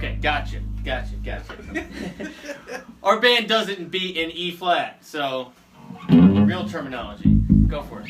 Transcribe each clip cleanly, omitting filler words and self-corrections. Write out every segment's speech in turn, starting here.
Okay, gotcha. Our band does it in E flat, so real terminology. Go for it.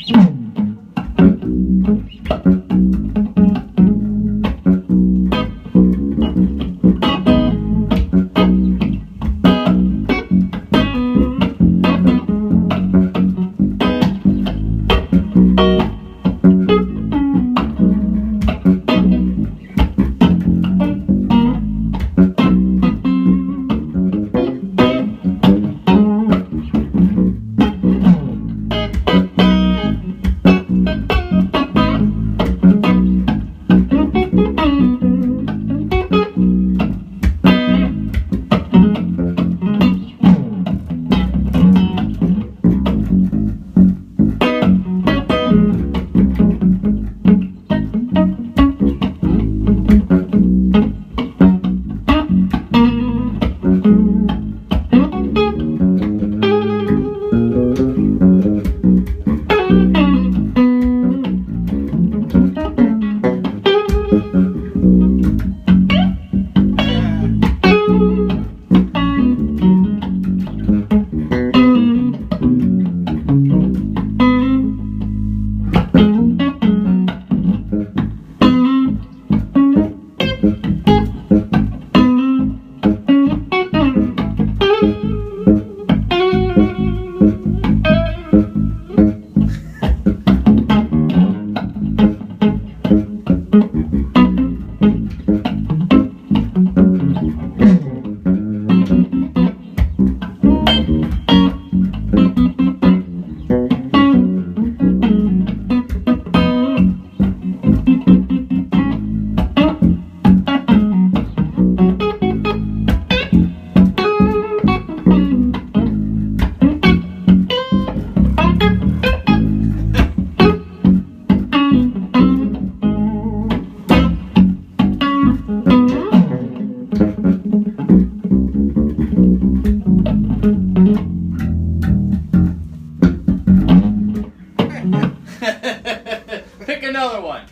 Pick another one.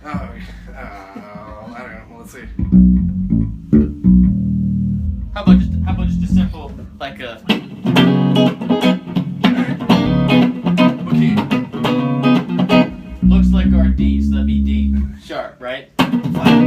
I don't know. Let's see. How about just a simple like a. Okay. Looks like our D, so that'd be D sharp, right? Flat.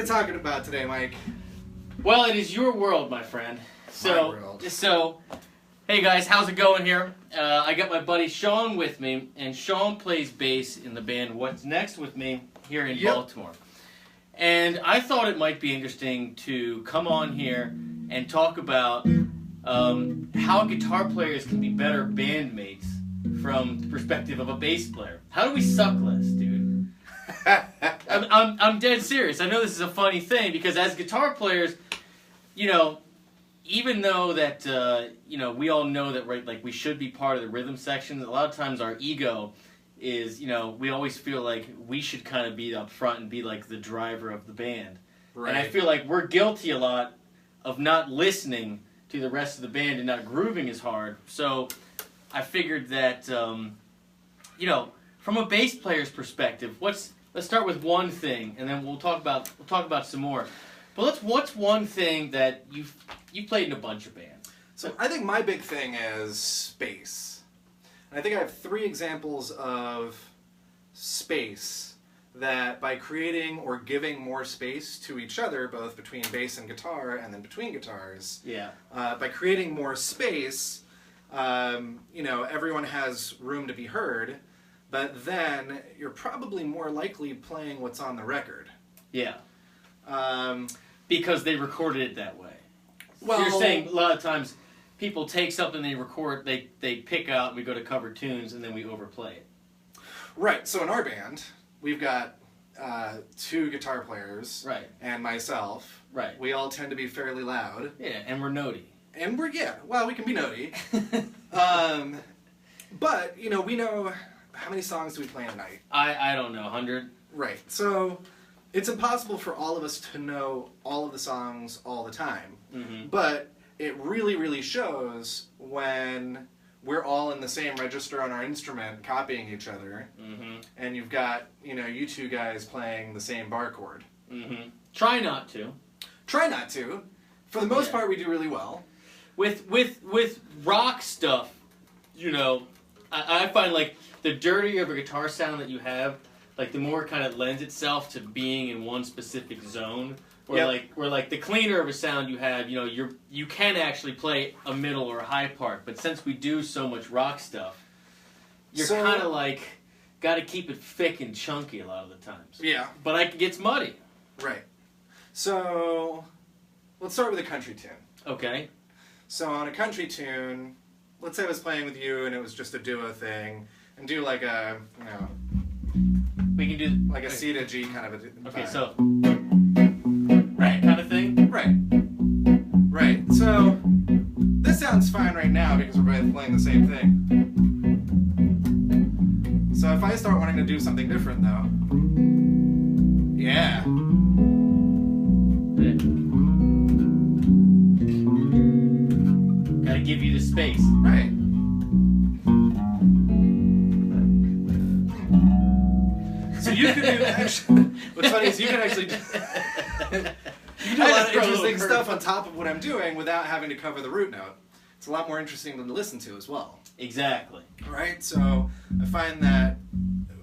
Talking about today, Mike? Well, it is your world, my friend. So, hey guys, how's it going here? I got my buddy Sean with me, and Sean plays bass in the band What's Next with me here in Baltimore. And I thought it might be interesting to come on here and talk about how guitar players can be better bandmates from the perspective of a bass player. How do we suck less, dude? I'm dead serious. I know this is a funny thing because as guitar players, you know, even though that you know, we all know that, right, like we should be part of the rhythm section, a lot of times our ego is, you know, we always feel like we should kind of be up front and be like the driver of the band. Right. And I feel like we're guilty a lot of not listening to the rest of the band and not grooving as hard. So I figured that, you know, from a bass player's perspective, let's start with one thing, and then we'll talk about some more. But what's one thing that you've played in a bunch of bands? So I think my big thing is space. And I think I have 3 examples of space that by creating or giving more space to each other, both between bass and guitar and then between guitars, by creating more space, you know, everyone has room to be heard, but then you're probably more likely playing what's on the record. Yeah. Because they recorded it that way. Well, so you're saying a lot of times people take something they record, they pick out, we go to cover tunes, and then we overplay it. Right. So in our band, we've got 2 guitar players, right, and myself. Right. We all tend to be fairly loud. Yeah, and we're notey. And we can be notey. But, you know, we know, how many songs do we play a night? I don't know, 100? Right. So it's impossible for all of us to know all of the songs all the time. Mm-hmm. But it really, really shows when we're all in the same register on our instrument copying each other, mm-hmm, and you've got, you know, you 2 guys playing the same bar chord. Mm-hmm. Try not to. Try not to. For the most part, we do really well. With rock stuff, you know, I find like the dirtier of a guitar sound that you have, like the more it kind of lends itself to being in one specific zone. Where like the cleaner of a sound you have, you know, you can actually play a middle or a high part, but since we do so much rock stuff, you're kind of like got to keep it thick and chunky a lot of the times. Yeah. But it gets muddy. Right. So let's start with a country tune. Okay. So on a country tune, let's say I was playing with you and it was just a duo thing, and do like a, you know, we can do like a C to G kind of a. Okay, so. Right, kind of thing? Right. Right. So, this sounds fine right now because we're both playing the same thing. So if I start wanting to do something different though, yeah. Gotta give you the space. Right. So you can do, actually, what's funny is you can actually do, you can do a lot of interesting stuff on top of what I'm doing without having to cover the root note. It's a lot more interesting to listen to as well. Exactly. Right? So I find that,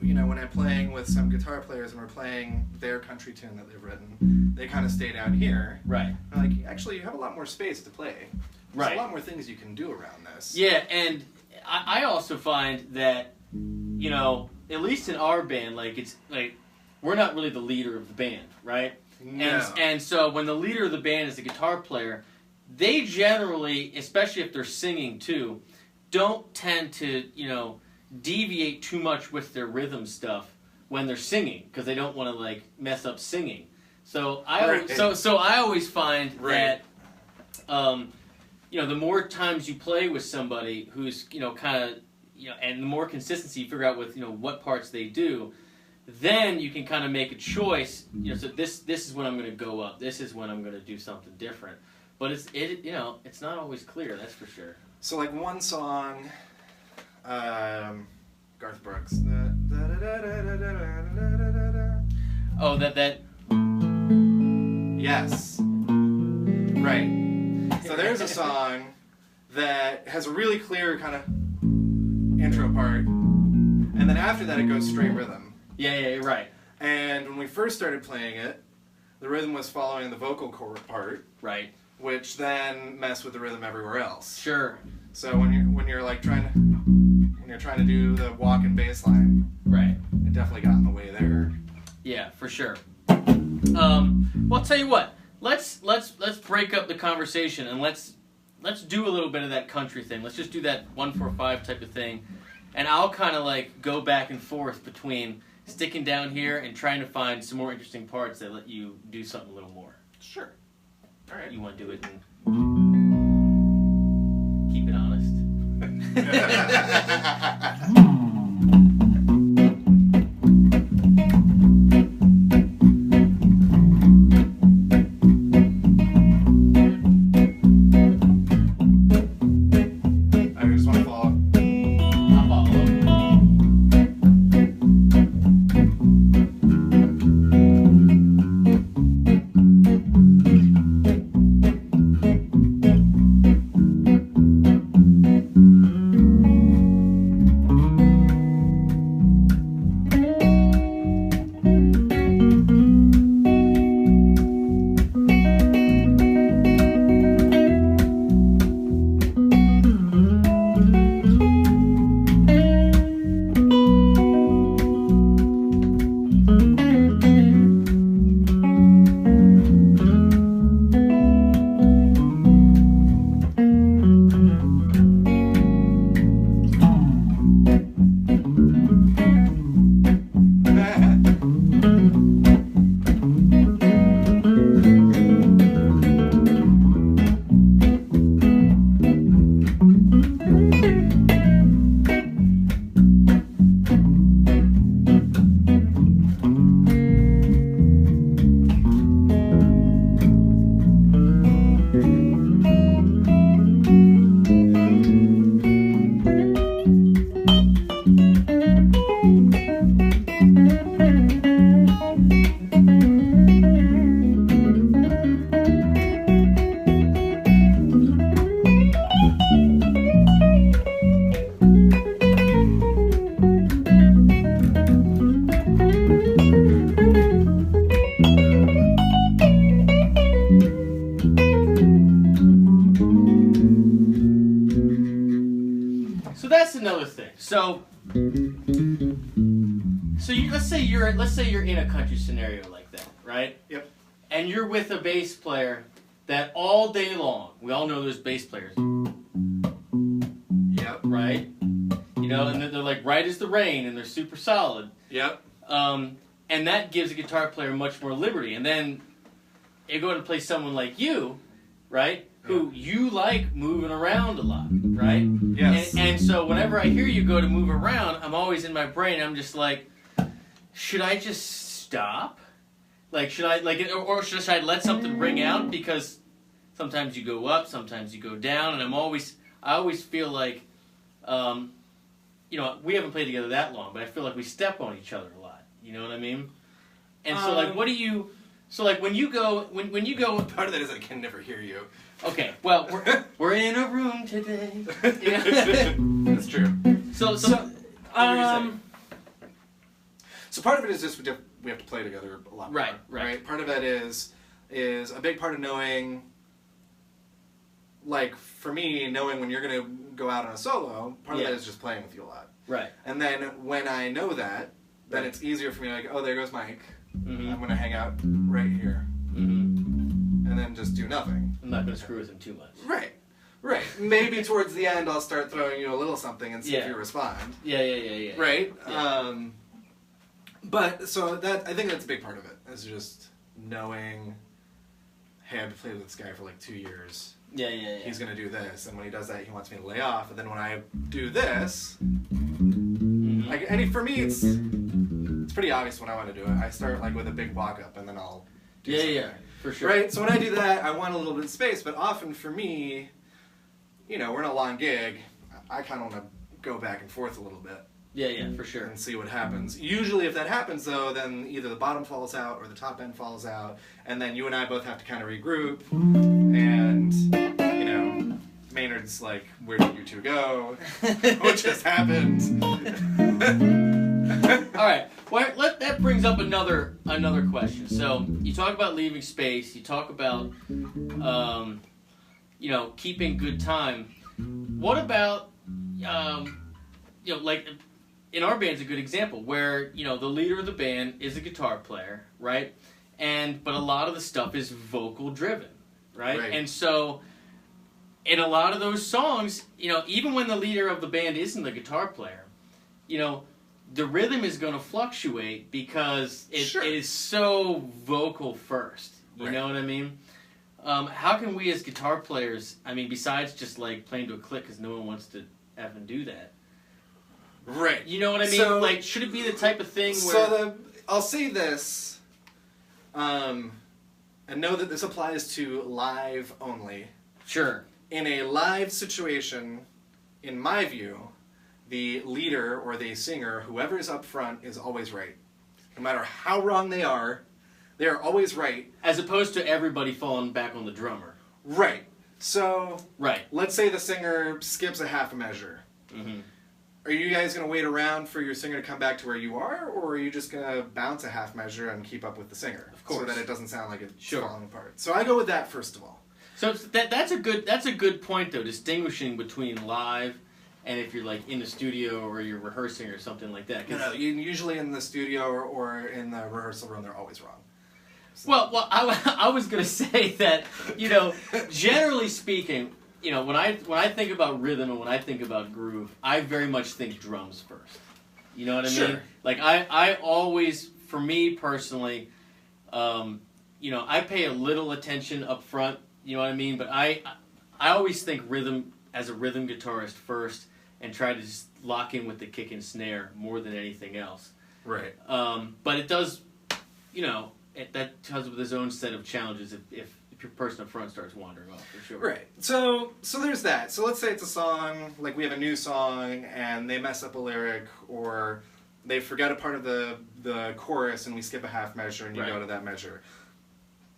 you know, when I'm playing with some guitar players and we're playing their country tune that they've written, they kind of stay down here. Right. I'm like, actually, you have a lot more space to play. There's right. a lot more things you can do around this. Yeah, and I also find that, you know, at least in our band, like, it's like, we're not really the leader of the band, right? No. And so when the leader of the band is a guitar player, they generally, especially if they're singing too, don't tend to, you know, deviate too much with their rhythm stuff when they're singing, because they don't want to, like, mess up singing. So I always find that, you know, the more times you play with somebody who's, you know, kind of, you know, and the more consistency you figure out with, you know, what parts they do, then you can kind of make a choice. You know, so this is when I'm going to go up. This is when I'm going to do something different. But you know, it's not always clear. That's for sure. So like one song, Garth Brooks. Oh, that. Yes. Right. So there's a song that has a really clear kind of intro part, and then after that it goes straight rhythm. Yeah, right. And when we first started playing it, the rhythm was following the vocal chord part. Right. Which then messed with the rhythm everywhere else. Sure. So when you're like trying to do the walk and bass line, right, it definitely got in the way there. Yeah, for sure. Well, I'll tell you what. let's break up the conversation and let's do a little bit of that country thing. Let's just do that 1-4-5 type of thing, and I'll kind of like go back and forth between sticking down here and trying to find some more interesting parts that let you do something a little more. Sure. All right. You want to do it and keep it honest. Another thing. So let's say you're in a country scenario like that, right? Yep. And you're with a bass player that all day long, we all know there's bass players. Yep. Right? You know, and they're like right as the rain, and they're super solid. Yep. And that gives a guitar player much more liberty. And then you go to play someone like you, right? Who you like moving around a lot, right? Yes. And so whenever I hear you go to move around, I'm always in my brain, I'm just like, should I just stop? Like, should I, like, or should I let something ring out? Because sometimes you go up, sometimes you go down, and I always feel like, you know, we haven't played together that long, but I feel like we step on each other a lot. You know what I mean? And so, like, what do you... So, like, when you go... Part of that is I can never hear you. Okay, well, we're in a room today. That's true. So part of it is just we have to play together a lot more. Right. Part of that is a big part of knowing, like, for me, knowing when you're going to go out on a solo, part of that is just playing with you a lot. Right. And then when I know that, then it's easier for me, like, oh, there goes Mike. Mm-hmm. I'm going to hang out right here. Mm-hmm. And then just do nothing. I'm not going to screw with him too much. Right. Maybe towards the end I'll start throwing you a little something and see if you respond. Yeah. Right? Yeah. But, so that, I think that's a big part of it, is just knowing, hey, I've played with this guy for like 2 years. Yeah. He's going to do this, and when he does that, he wants me to lay off, and then when I do this, like, and for me, it's pretty obvious when I want to do it. I start, like, with a big walk-up, and then I'll do something. Yeah, for sure. Right? So when I do that, I want a little bit of space, but often for me, you know, we're in a long gig, I kind of want to go back and forth a little bit. Yeah, for sure. And see what happens. Usually if that happens, though, then either the bottom falls out or the top end falls out, and then you and I both have to kind of regroup, and, you know, Maynard's like, where did you two go? What just happened? Alright, well, that brings up another question. So, you talk about leaving space, you talk about, you know, keeping good time. What about, you know, like... In our band's a good example where, you know, the leader of the band is a guitar player, right? but a lot of the stuff is vocal driven, right? Right. And so in a lot of those songs, even when the leader of the band isn't the guitar player, the rhythm is going to fluctuate because it is so vocal first. You know what I mean? How can we as guitar players, besides just like playing to a click because no one wants to effing do that. Right. You know what I mean? So, should it be the type of thing where... I'll say this, and know that this applies to live only. Sure. In a live situation, in my view, the leader or the singer, whoever's up front, is always right. No matter how wrong they are always right. As opposed to everybody falling back on the drummer. Right. So, right. Let's say the singer skips a half a measure. Mm-hmm. Are you guys going to wait around for your singer to come back to where you are, or are you just going to bounce a half measure and keep up with the singer? Of course. So that it doesn't sound like it's falling apart. So I go with that first of all. So that's a good point, though, distinguishing between live and if you're like in the studio or you're rehearsing or something like that. No, usually in the studio or in the rehearsal room, they're always wrong. So. Well, I was going to say that, generally speaking, when I think about rhythm and when I think about groove, I very much think drums first. You know what I mean? Like I always, for me personally, I pay a little attention up front. You know what I mean? But I always think rhythm as a rhythm guitarist first, and try to just lock in with the kick and snare more than anything else. Right. But it does, that comes with its own set of challenges if your person up front starts wandering off, for sure. Right. So there's that. So let's say it's a song, like we have a new song, and they mess up a lyric, or they forget a part of the chorus, and we skip a half measure, and you go to that measure.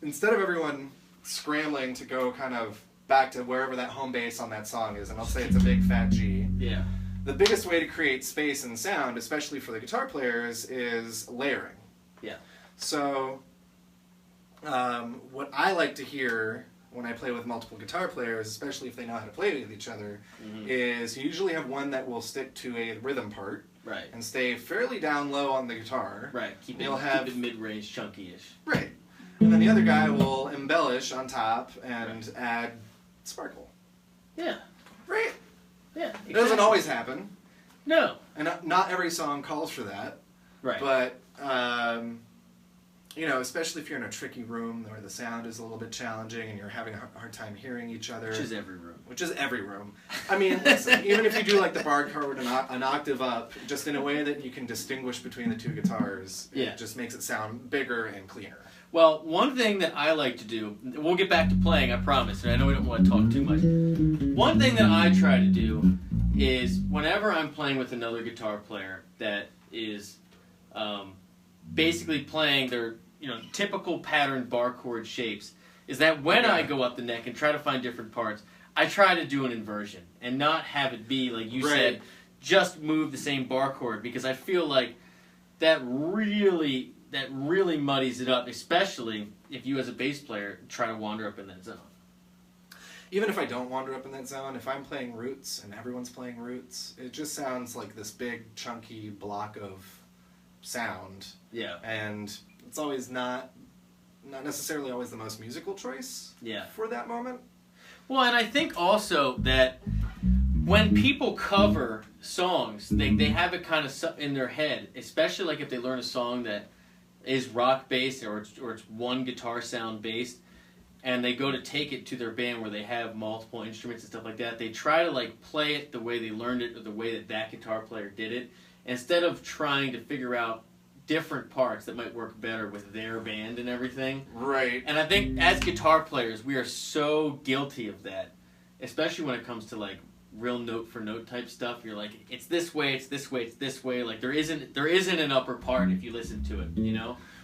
Instead of everyone scrambling to go kind of back to wherever that home base on that song is, and I'll say it's a big fat G. Yeah. The biggest way to create space and sound, especially for the guitar players, is layering. Yeah. So, what I like to hear when I play with multiple guitar players, especially if they know how to play with each other, is you usually have one that will stick to a rhythm part, right, and stay fairly down low on the guitar. Right. Keep it mid-range, chunky-ish. Right. And then the other guy will embellish on top and add sparkle. Yeah. Right. Yeah. Exactly. It doesn't always happen. No. And not every song calls for that. Right. But, especially if you're in a tricky room where the sound is a little bit challenging and you're having a hard time hearing each other. Which is every room. Listen, even if you do like the bar chord an octave up, just in a way that you can distinguish between the two guitars, it just makes it sound bigger and cleaner. Well, one thing that I like to do, we'll get back to playing, I promise, and I know we don't want to talk too much. One thing that I try to do is whenever I'm playing with another guitar player that is basically playing their typical patterned bar chord shapes, is that when I go up the neck and try to find different parts, I try to do an inversion and not have it be, like you said, just move the same bar chord, because I feel like that really muddies it up, especially if you as a bass player try to wander up in that zone. Even if I don't wander up in that zone, if I'm playing roots and everyone's playing roots, it just sounds like this big chunky block of sound. Yeah. And it's always not necessarily always the most musical choice for that moment. Well, and I think also that when people cover songs, they have it kind of in their head, especially like if they learn a song that is rock based or it's one guitar sound based, and they go to take it to their band where they have multiple instruments and stuff like that. They try to like play it the way they learned it or the way that guitar player did it, instead of trying to figure out different parts that might work better with their band and everything. Right. And I think as guitar players, we are so guilty of that, especially when it comes to like real note for note type stuff. You're like, it's this way, it's this way, it's this way. Like there isn't an upper part if you listen to it,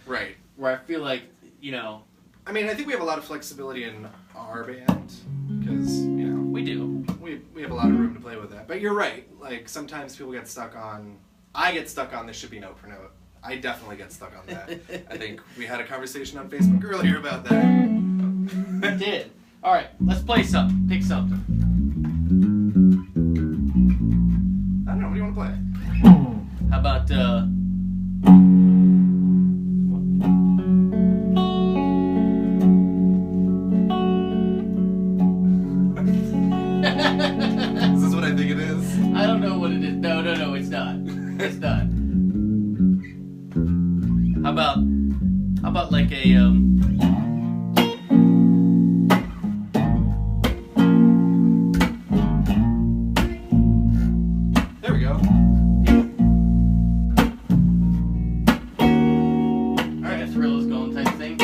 Right. Where I feel like, I mean, I think we have a lot of flexibility in our band because, we do. We have a lot of room to play with that. But you're right. Like sometimes people get stuck on. I get stuck on this should be note for note. I definitely get stuck on that. I think we had a conversation on Facebook earlier about that. We did. All right, let's play something. Pick something. I don't know. What do you want to play? How about Is this what I think it is? I don't know what it is. No, it's not. It's not. How about like a There we go. Alright, a thrill is going type thing.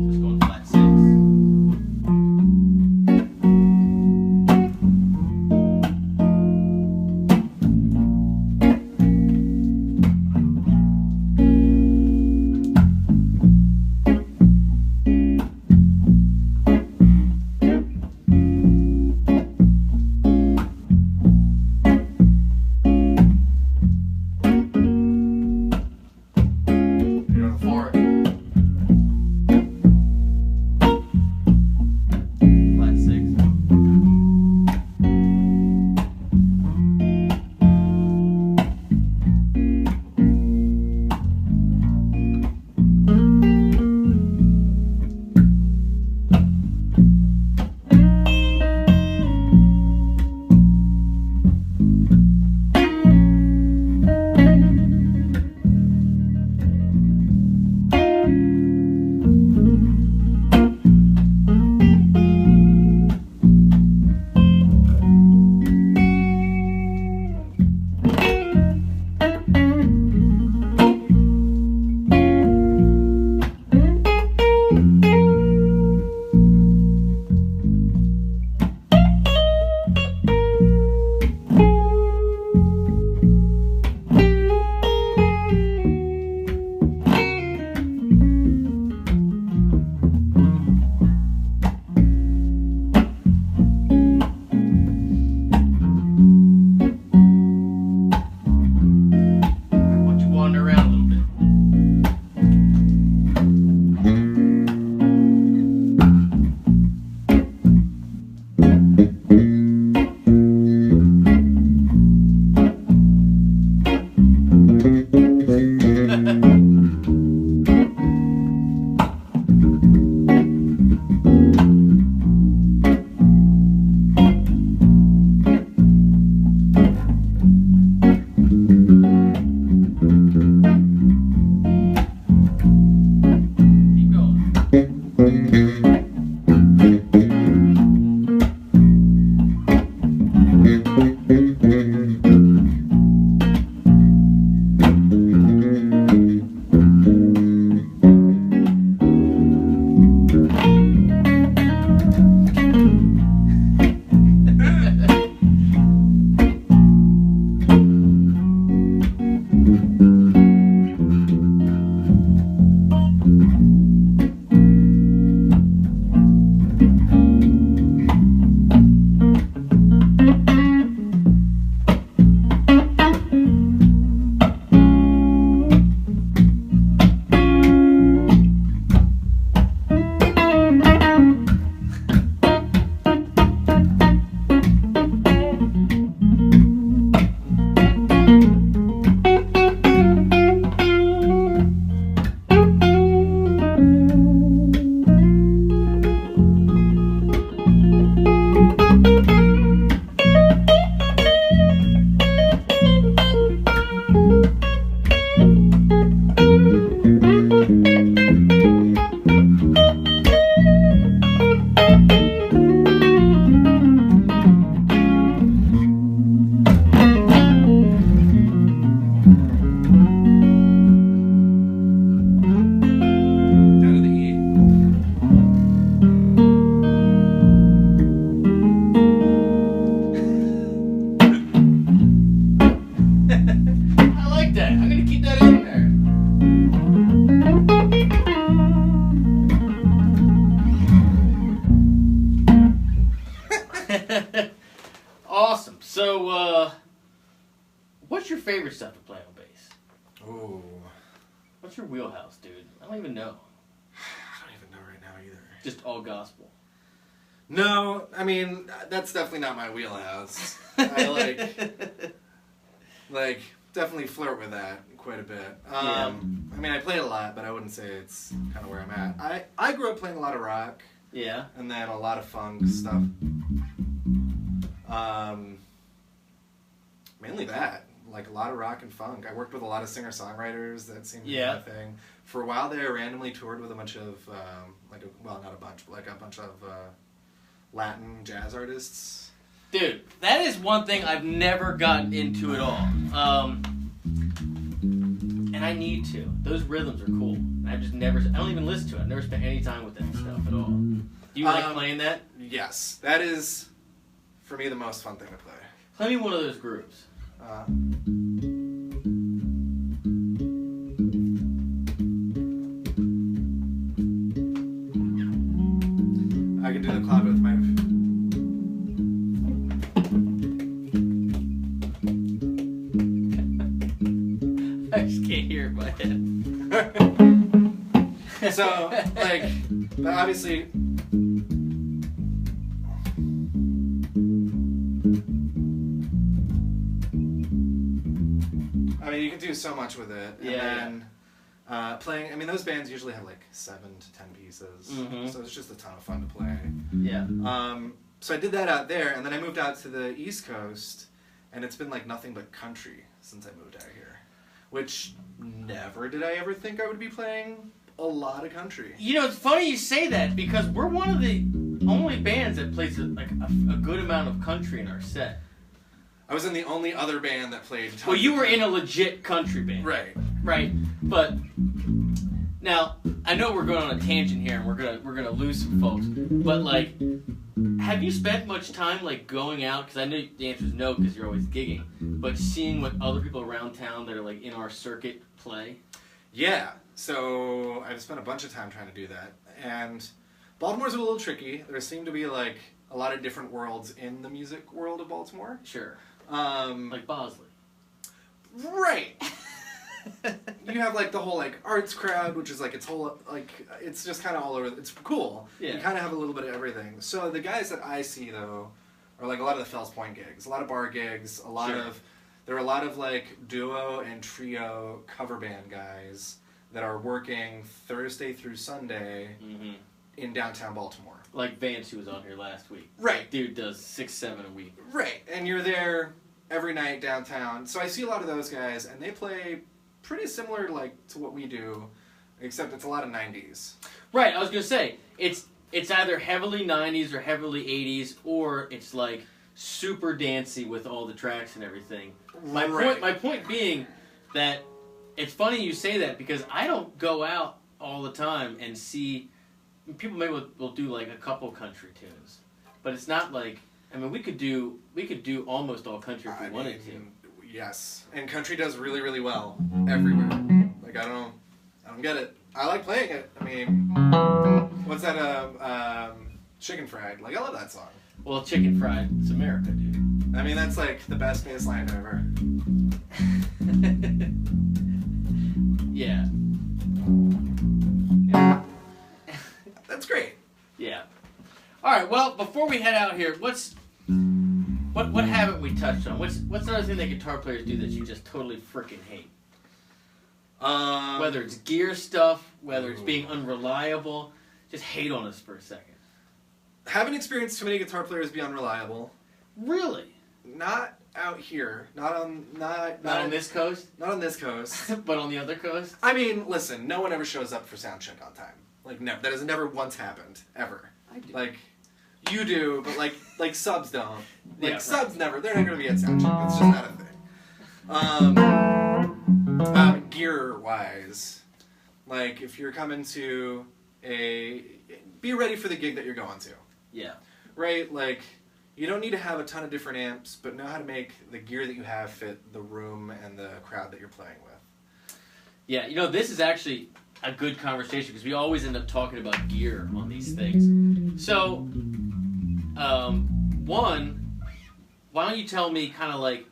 Just going flat 6. Awesome. So, what's your favorite stuff to play on bass? Ooh. What's your wheelhouse, dude? I don't even know. I don't even know right now either. Just all gospel. No, I mean, that's definitely not my wheelhouse. I definitely flirt with that quite a bit. Yeah. I mean, I play a lot, but I wouldn't say it's kind of where I'm at. I grew up playing a lot of rock. Yeah. And then a lot of funk stuff. Mainly that. Like a lot of rock and funk. I worked with a lot of singer-songwriters. That seemed to be my thing. For a while there, I randomly toured with a bunch of, well, not a bunch, but like a bunch of Latin jazz artists. Dude, that is one thing I've never gotten into at all. And I need to. Those rhythms are cool. I don't even listen to it. I've never spent any time with that stuff at all. Do you like playing that? Yes. That is, for me, the most fun thing to play. Play me one of those groups. I can do the clave with my... I just can't hear it in my head. So, like, but obviously... I mean, you can do so much with it. And then playing, I mean, those bands usually have like 7 to 10 pieces. Mm-hmm. So it's just a ton of fun to play. Yeah. So I did that out there, and then I moved out to the East Coast, and it's been like nothing but country since I moved out here. Which never did I ever think I would be playing a lot of country. You know, it's funny you say that because we're one of the only bands that plays like a good amount of country in our set. I was in the only other band that played. Well, you were in a legit country band. Right. Right. But now I know we're going on a tangent here, and we're gonna lose some folks. But like, have you spent much time like going out? Because I know the answer is no, because you're always gigging. But seeing what other people around town that are like in our circuit play. Yeah. So I've spent a bunch of time trying to do that, and Baltimore's a little tricky. There seem to be like a lot of different worlds in the music world of Baltimore. Sure. Like Bosley. Right. You have like the whole like arts crowd, which is like its whole like it's just kind of all over. It's cool. Yeah. You kind of have a little bit of everything. So the guys that I see though are like a lot of the Fells Point gigs, a lot of bar gigs, there are a lot of like duo and trio cover band guys that are working Thursday through Sunday in downtown Baltimore. Like Vance, who was on here last week. Right. Dude does 6-7 a week. Right. And you're there every night downtown. So I see a lot of those guys, and they play pretty similar like to what we do, except it's a lot of 90s. Right. I was going to say, it's either heavily 90s or heavily 80s, or it's like super dancey with all the tracks and everything. My point being that it's funny you say that because I don't go out all the time and see... People maybe will do like a couple country tunes, but it's not like, I mean, we could do almost all country if we wanted to. Yes, and country does really, really well everywhere. Like I don't get it. I like playing it. I mean, what's that? Chicken Fried. Like I love that song. Well, Chicken Fried, it's America, dude. I mean, that's like the best bass line ever. Yeah. That's great. Yeah. All right. Well, before we head out here, what haven't we touched on? What's another thing that guitar players do that you just totally freaking hate? Whether it's gear stuff, whether it's being unreliable, just hate on us for a second. Haven't experienced too many guitar players be unreliable. Really? Not out here. Not on this coast. Not on this coast. But on the other coast. I mean, listen. No one ever shows up for sound check on time. Like never. That has never once happened ever. I do. Like you do, but like subs don't. Like Yeah, subs right. never. They're not gonna be at sound check. It's just not a thing. Gear wise, like if you're coming to be ready for the gig that you're going to. Yeah. Right. Like you don't need to have a ton of different amps, but know how to make the gear that you have fit the room and the crowd that you're playing with. Yeah. You know, this is actually a good conversation because we always end up talking about gear on these things. So, one, why don't you tell me kind of like,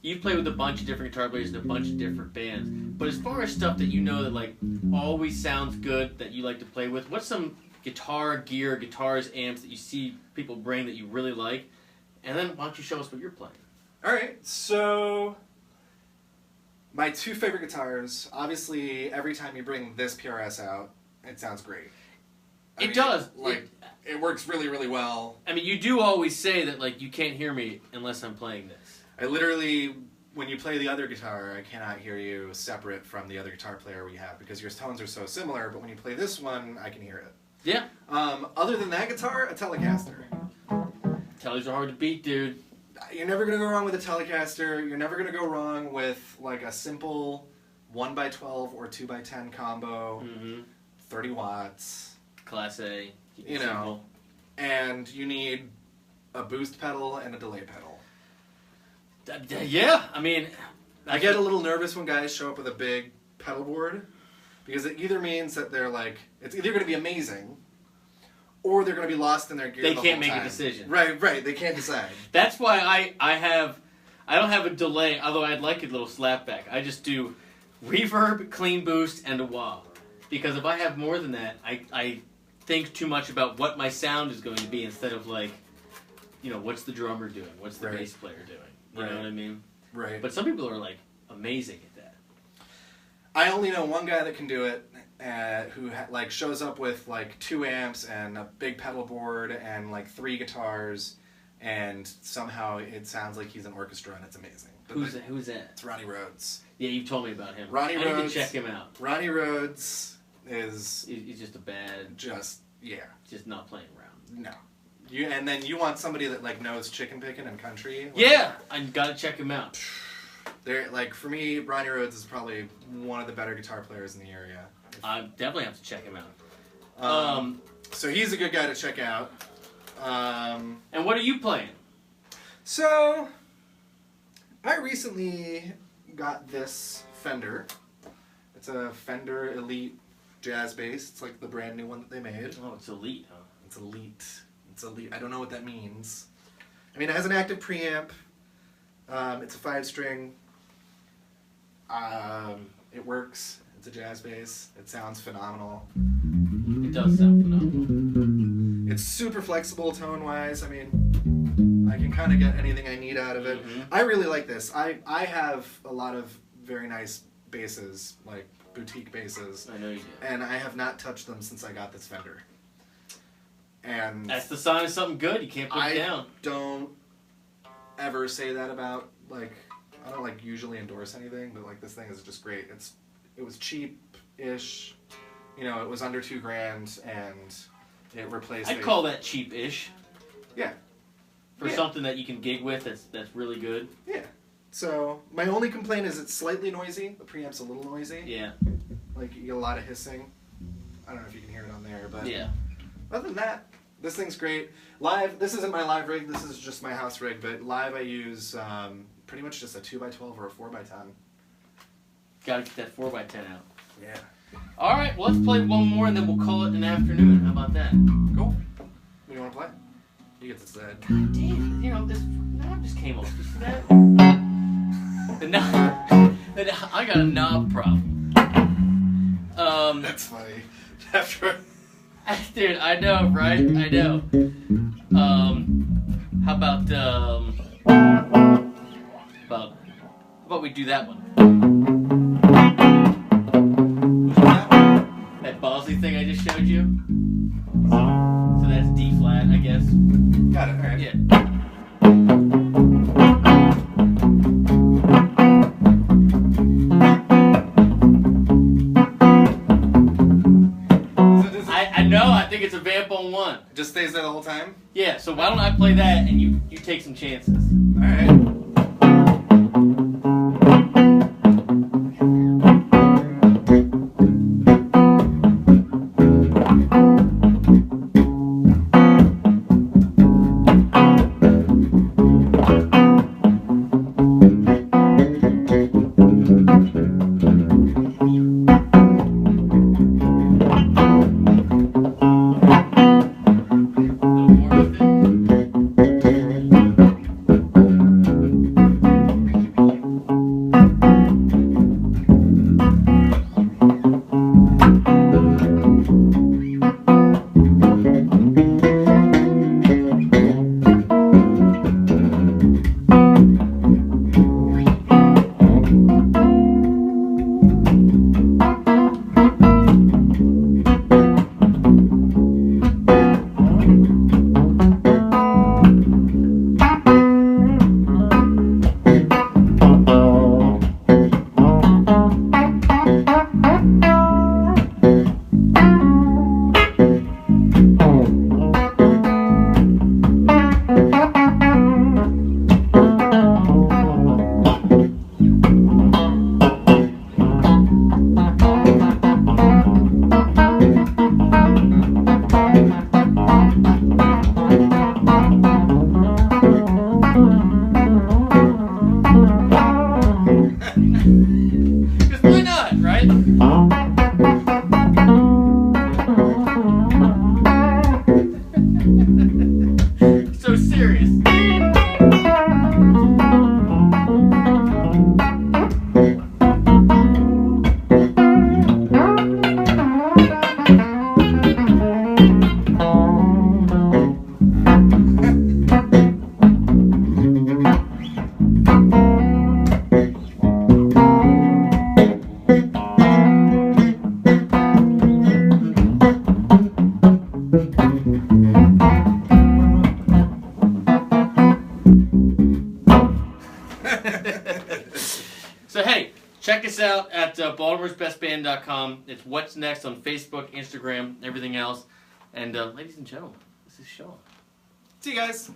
you've played with a bunch of different guitar players in a bunch of different bands, but as far as stuff that you know that like always sounds good that you like to play with, what's some guitar gear, guitars, amps that you see people bring that you really like? And then why don't you show us what you're playing? All right, so My two favorite guitars, obviously, every time you bring this PRS out, it sounds great. It does. It works really, really well. I mean, you do always say that, like, you can't hear me unless I'm playing this. I literally, when you play the other guitar, I cannot hear you separate from the other guitar player we have because your tones are so similar, but when you play this one, I can hear it. Yeah. Other than that guitar, a Telecaster. Tellies are hard to beat, dude. You're never going to go wrong with a Telecaster. You're never going to go wrong with, like, a simple 1x12 or 2x10 combo, 30 watts. Class A. You know, and you need a boost pedal and a delay pedal. Yeah, I mean... I get a little nervous when guys show up with a big pedal board, because it either means that they're like, it's either going to be amazing, or they're going to be lost in their gear. They can't make a decision. Right, they can't decide. That's why I don't have a delay, although I'd like a little slapback. I just do reverb, clean boost, and a wah. Because if I have more than that, I think too much about what my sound is going to be instead of, like, you know, what's the drummer doing? What's the bass player doing? You know what I mean? Right. But some people are, like, amazing at that. I only know one guy that can do it, who like shows up with like 2 amps and a big pedal board and like 3 guitars, and somehow it sounds like he's an orchestra and it's amazing. But Who's that? It's Ronnie Rhodes. Yeah, you've told me about him. Ronnie Rhodes. I need to check him out. Ronnie Rhodes is... He's just a bad... Just not playing around. No. And then you want somebody that like knows chicken picking and country. Like, yeah, I gotta check him out. They're like, for me, Ronnie Rhodes is probably one of the better guitar players in the area. I definitely have to check him out. So he's a good guy to check out. And what are you playing? So, I recently got this Fender. It's a Fender Elite jazz bass. It's like the brand new one that they made. Oh, it's Elite, huh? It's Elite. It's Elite. I don't know what that means. I mean, it has an active preamp. It's a 5-string. It works. It's a jazz bass. It sounds phenomenal. It does sound phenomenal. It's super flexible tone-wise. I mean, I can kind of get anything I need out of it. I really like this. I have a lot of very nice basses, like boutique basses. I know you do. And I have not touched them since I got this Fender. And that's the sign of something good. You can't put it down. I don't ever say that about, like, I don't like usually endorse anything, but like this thing is just great. It was cheap-ish, you know, it was under $2,000, and it replaced... I'd call that cheap-ish. Yeah. For something that you can gig with that's really good. Yeah. So, my only complaint is it's slightly noisy. The preamp's a little noisy. Yeah. Like, you get a lot of hissing. I don't know if you can hear it on there, but... Yeah. Other than that, this thing's great. Live, this isn't my live rig, this is just my house rig, but live I use pretty much just a 2x12 or a 4x10. Gotta get that 4x10 out. Yeah. Alright, well, let's play one more and then we'll call it an afternoon. How about that? Cool. What do you want to play? You get to decide. God damn, you know, this knob just came off. You see that? The knob, I got a knob problem. That's funny. After... Dude, I know, right? I know. How about we do that one? That Bosley thing I just showed you? So that's D flat, I guess. Got it, alright. Yeah. I think it's a vamp on one. It just stays there the whole time? Yeah, so why don't I play that and you take some chances? Alright. check us out at Baltimore'sBestBand.com. It's What's Next on Facebook, Instagram, everything else. And ladies and gentlemen, this is Sean. See you guys.